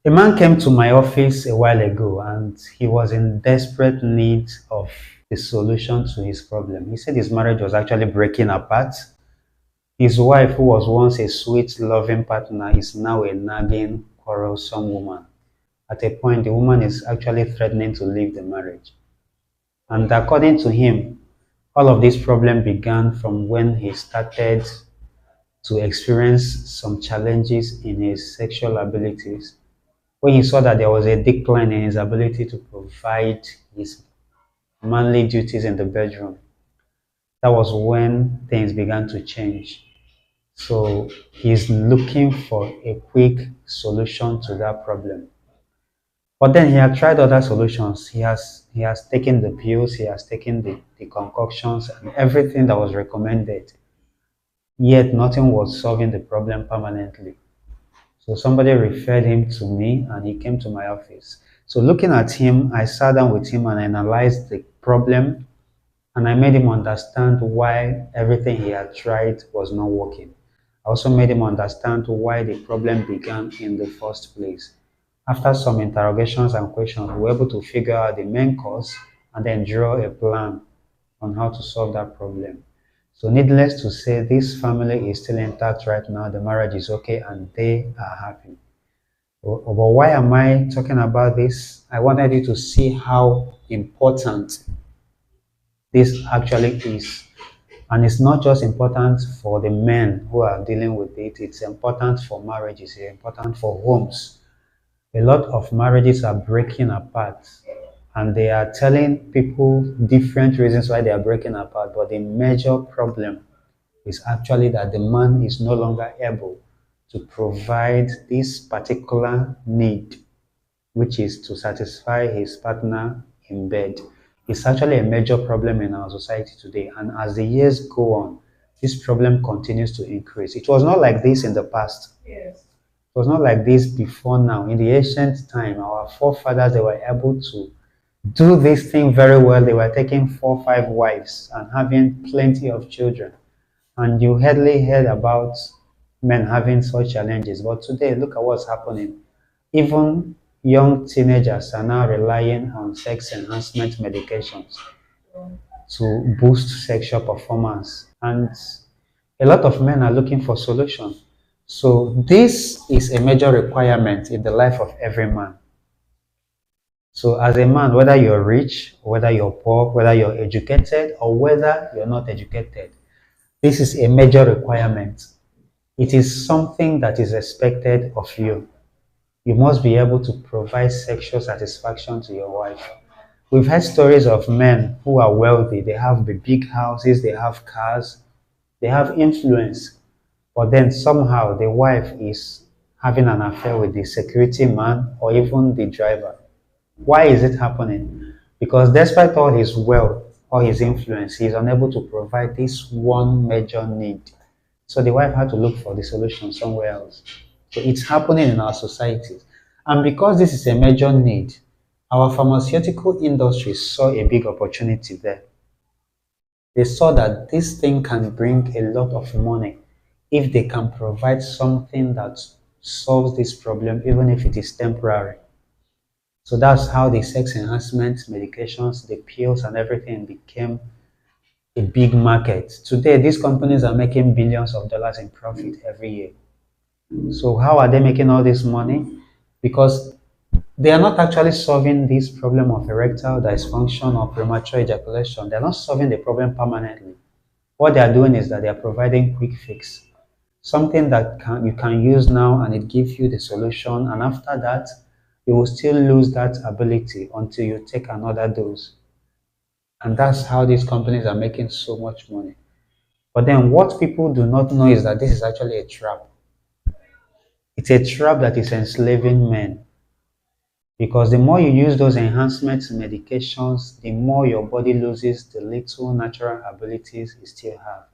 A man came to my office a while ago and he was in desperate need of a solution to his problem. He said his marriage was actually breaking apart. His wife, who was once a sweet, loving partner, is now a nagging, quarrelsome woman. At a point, the woman is actually threatening to leave the marriage. And according to him, all of this problem began from when he started to experience some challenges in his sexual abilities. When he saw that there was a decline in his ability to provide his manly duties in the bedroom, that was when things began to change. So he's looking for a quick solution to that problem. But then he had tried other solutions. He has taken the pills, he has taken the concoctions and everything that was recommended. Yet nothing was solving the problem permanently. So somebody referred him to me and he came to my office. So looking at him, I sat down with him and analyzed the problem and I made him understand why everything he had tried was not working. I also made him understand why the problem began in the first place. After some interrogations and questions, we were able to figure out the main cause and then draw a plan on how to solve that problem. So, needless to say, this family is still intact right now. The marriage is okay and they are happy. But why am I talking about this? I wanted you to see how important this actually is. And it's not just important for the men who are dealing with it, it's important for marriages, it's important for homes. A lot of marriages are breaking apart and they are telling people different reasons why they are breaking apart, but the major problem is actually that the man is no longer able to provide this particular need, which is to satisfy his partner in bed. It's actually a major problem in our society today, and as the years go on, this problem continues to increase. It was not like this in the past. It was not like this before now. In the ancient time, our forefathers, they were able to do this thing very well. They were taking 4 or 5 wives and having plenty of children. And you hardly heard about men having such challenges. But today, look at what's happening. Even young teenagers are now relying on sex enhancement medications to boost sexual performance. And a lot of men are looking for solutions. So this is a major requirement in the life of every man. So as a man, whether you're rich, whether you're poor, whether you're educated, or whether you're not educated, this is a major requirement. It is something that is expected of you. You must be able to provide sexual satisfaction to your wife. We've heard stories of men who are wealthy. They have the big houses, they have cars, they have influence. But then somehow the wife is having an affair with the security man or even the driver. Why is it happening? Because despite all his wealth or his influence, he is unable to provide this one major need. So the wife had to look for the solution somewhere else. So it's happening in our societies. And because this is a major need, our pharmaceutical industry saw a big opportunity there. They saw that this thing can bring a lot of money if they can provide something that solves this problem, even if it is temporary. So that's how the sex enhancement medications, the pills, and everything became a big market. Today, these companies are making billions of dollars in profit every year. So, how are they making all this money? Because they are not actually solving this problem of erectile dysfunction or premature ejaculation. They're not solving the problem permanently. What they are doing is that they are providing quick fix, something that you can use now and it gives you the solution. And after that, you will still lose that ability until you take another dose. And that's how these companies are making so much money. But then what people do not know is that this is actually a trap. It's a trap that is enslaving men. Because the more you use those enhancement medications, the more your body loses the little natural abilities it still have.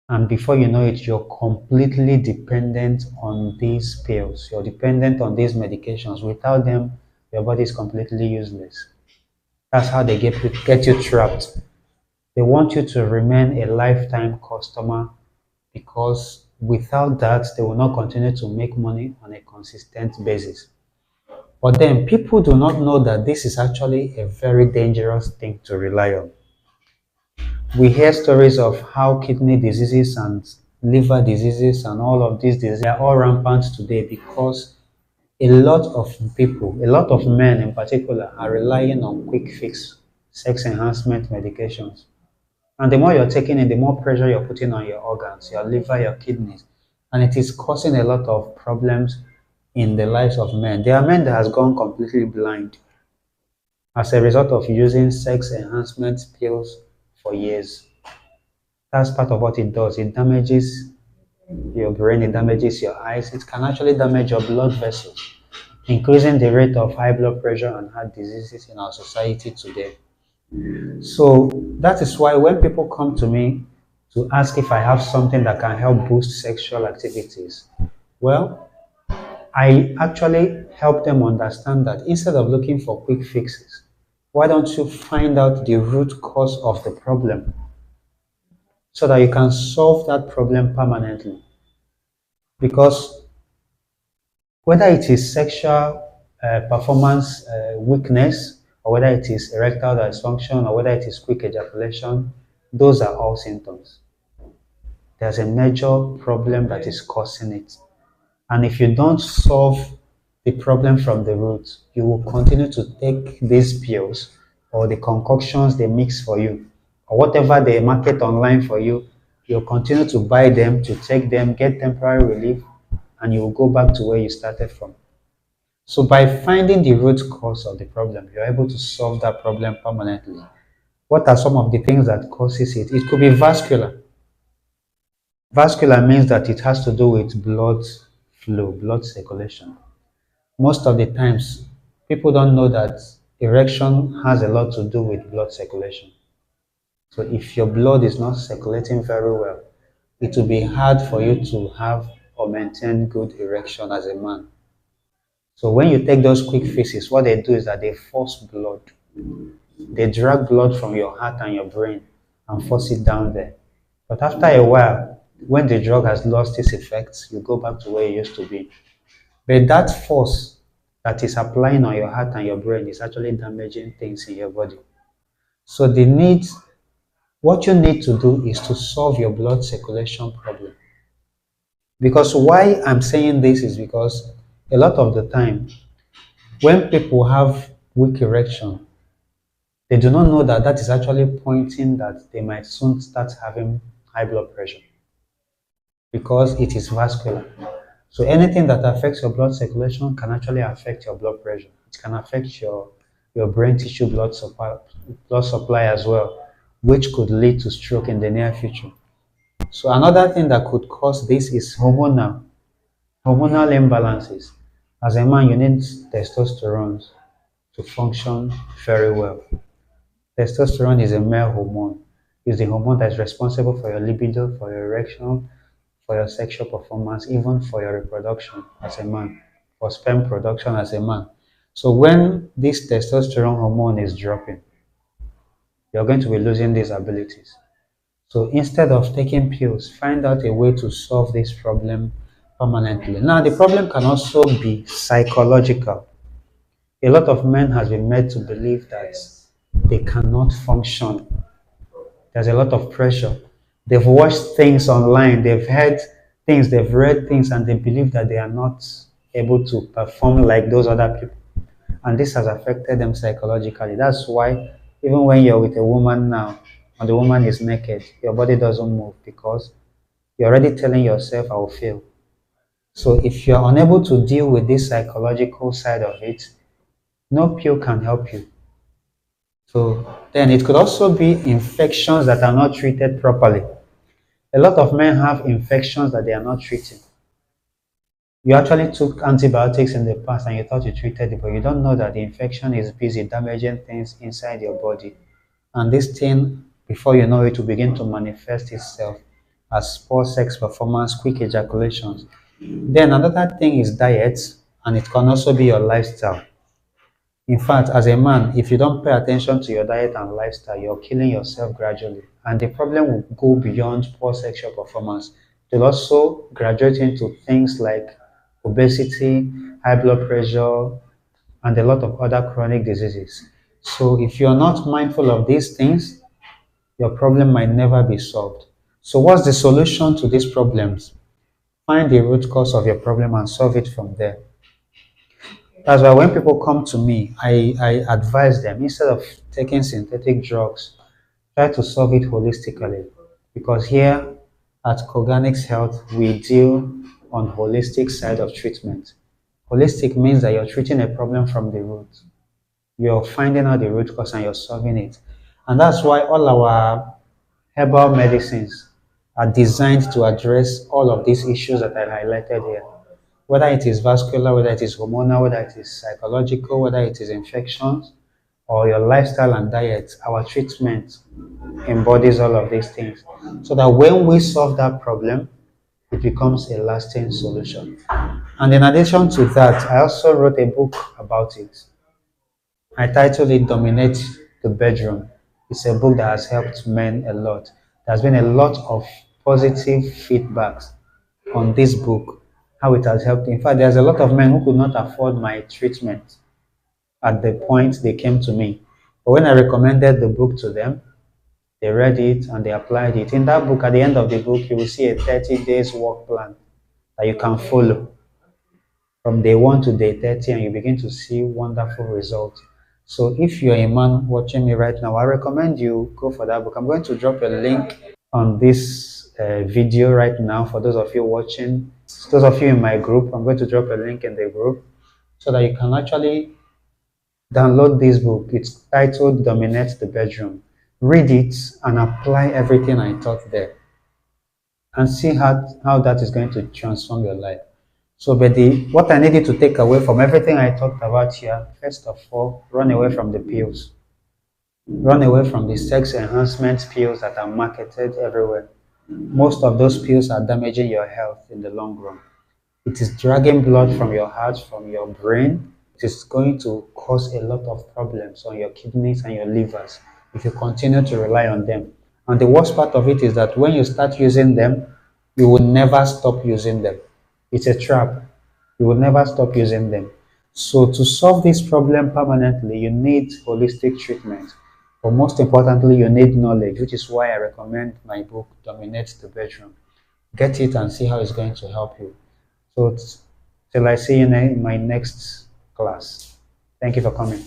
And before you know it, you're completely dependent on these pills. You're dependent on these medications. Without them, your body is completely useless. That's how they get you trapped. They want you to remain a lifetime customer because Without that, they will not continue to make money on a consistent basis. But then people do not know that this is actually a very dangerous thing to rely on. We hear stories of how kidney diseases and liver diseases and all of these diseases are all rampant today because a lot of people, a lot of men in particular, are relying on quick fix sex enhancement medications. And the more you're taking it, the more pressure you're putting on your organs, your liver, your kidneys. And it is causing a lot of problems in the lives of men. There are men that has gone completely blind as a result of using sex enhancement pills for years. That's part of what it does. It damages your brain, it damages your eyes, it can actually damage your blood vessels, increasing the rate of high blood pressure and heart diseases in our society today. So that is why when people come to me to ask if I have something that can help boost sexual activities, well, I actually help them understand that instead of looking for quick fixes, why don't you find out the root cause of the problem so that you can solve that problem permanently? Because whether it is sexual performance weakness, or whether it is erectile dysfunction, or whether it is quick ejaculation, those are all symptoms. There's a major problem that is causing it. And if you don't solve the problem from the root, you will continue to take these pills or the concoctions they mix for you, or whatever they market online for you. You'll continue to buy them, to take them, get temporary relief, and you will go back to where you started from. So by finding the root cause of the problem, you're able to solve that problem permanently. What are some of the things that causes it? It could be vascular. Vascular means that it has to do with blood flow, blood circulation. Most of the times, people don't know that erection has a lot to do with blood circulation. So if your blood is not circulating very well, it will be hard for you to have or maintain good erection as a man. So when you take those quick fixes, what they do is that they force blood. They drag blood from your heart and your brain and force it down there. But after a while, when the drug has lost its effects, you go back to where you used to be. But that force that is applying on your heart and your brain is actually damaging things in your body. So what you need to do is to solve your blood circulation problem. Because why I'm saying this is because a lot of the time, when people have weak erection, they do not know that that is actually pointing that they might soon start having high blood pressure because it is vascular. So anything that affects your blood circulation can actually affect your blood pressure. It can affect your brain tissue blood supply as well, which could lead to stroke in the near future. So another thing that could cause this is hormonal imbalances. As a man, you need testosterone to function very well. Testosterone is a male hormone. It's the hormone that's responsible for your libido, for your erection, for your sexual performance, even for your reproduction as a man, for sperm production as a man. So when this testosterone hormone is dropping, you're going to be losing these abilities. So instead of taking pills, find out a way to solve this problem permanently. Now, the problem can also be psychological. A lot of men has been made to believe that they cannot function. There's a lot of pressure. They've watched things online, they've heard things, they've read things, and they believe that they are not able to perform like those other people. And this has affected them psychologically. That's why even when you're with a woman now, and the woman is naked, your body doesn't move because you're already telling yourself, I will fail. So if you're unable to deal with this psychological side of it, no pill can help you. So then it could also be infections that are not treated properly. A lot of men have infections that they are not treating. You actually took antibiotics in the past and you thought you treated it, but you don't know that the infection is busy damaging things inside your body. And this thing, before you know it, will begin to manifest itself as poor sex performance, quick ejaculations. Then another thing is diet, and it can also be your lifestyle. In fact, as a man, if you don't pay attention to your diet and lifestyle, you're killing yourself gradually. And the problem will go beyond poor sexual performance. They'll also graduate into things like obesity, high blood pressure, and a lot of other chronic diseases. So if you're not mindful of these things, your problem might never be solved. So what's the solution to these problems? Find the root cause of your problem and solve it from there. That's why when people come to me, I advise them instead of taking synthetic drugs, try to solve it holistically. Because here at Coganics Health, we deal on holistic side of treatment. Holistic means that you're treating a problem from the root. You're finding out the root cause and you're solving it. And that's why all our herbal medicines are designed to address all of these issues that I highlighted here. Whether it is vascular, whether it is hormonal, whether it is psychological, whether it is infections, or your lifestyle and diet, our treatment embodies all of these things. So that when we solve that problem, it becomes a lasting solution. And in addition to that, I also wrote a book about it. I titled it Dominate the Bedroom. It's a book that has helped men a lot. There's been a lot of positive feedbacks on this book, how it has helped. In fact, there's a lot of men who could not afford my treatment at the point they came to me. But when I recommended the book to them, they read it and they applied it. In that book, at the end of the book, you will see a 30 days work plan that you can follow from day 1 to day 30, and you begin to see wonderful results. So if you're a man watching me right now, I recommend you go for that book. I'm going to drop a link on this video right now for those of you watching. Those of you in my group, I'm going to drop a link in the group so that you can actually download this book. It's titled Dominate the Bedroom. Read it and apply everything I taught there and see how that is going to transform your life. So, but what I need you to take away from everything I talked about here, first of all, run away from the pills. Run away from the sex enhancement pills that are marketed everywhere. Most of those pills are damaging your health in the long run. It is dragging blood from your heart, from your brain. It is going to cause a lot of problems on your kidneys and your livers if you continue to rely on them. And the worst part of it is that when you start using them, you will never stop using them. It's a trap. You will never stop using them. So to solve this problem permanently, you need holistic treatment. But most importantly, you need knowledge, which is why I recommend my book, Dominate the Bedroom. Get it and see how it's going to help you. So till I see you in my next class. Thank you for coming.